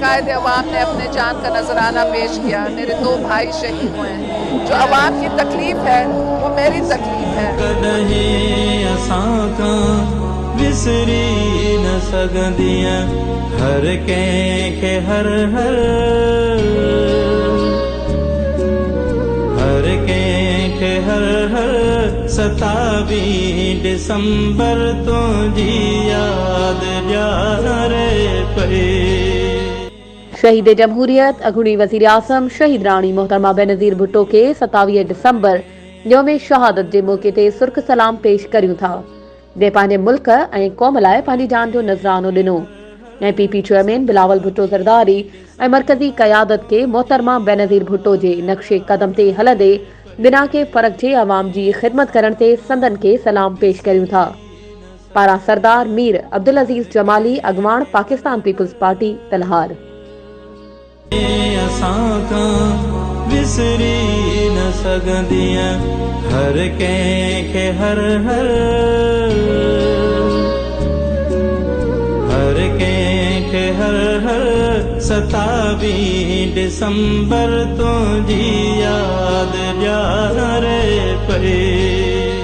कायद अवाम ने अपने जान का नजराना पेश किया। मेरे 2 भाई शहीद हुए हैं। जो अवाम की तकलीफ है वो मेरी तकलीफ है। विसरी न सगंदियां हर के हर के हर 27 दिसंबर तो जी याद रे पे। शहीद जमहूरियत अगुणी वज़ीर आज़म शहीद राणी मोहतरमा बेनज़ीर भुट्टो के 27 दिसंबर यौम शहादत के मौके ते सुर्ख सलाम पेश करियूं था, जे पंहिंजे मुल्क ऐं क़ौम लाइ पंहिंजी जान जो नज़रानो ॾिनो। पीपी चेयरमैन बिलावल भुट्टो ज़रदारी ऐं मरकज़ी क़यादत के मोहतरमा बेनज़ीर भुट्टो जे नक्शे कदम ते हलंदे बिना के फ़र्क़ जे अवाम जी ख़िदमत करण ते संदन के सलाम पेश करियूं था। पारा सरदार मीर अब्दुल अज़ीज़ जमाली अगवान पाकिस्तान पीपल्स पार्टी तलहार। विसरी न सगंदियां हर के हर के हर 27 दिसंबर तो जी याद रे पे।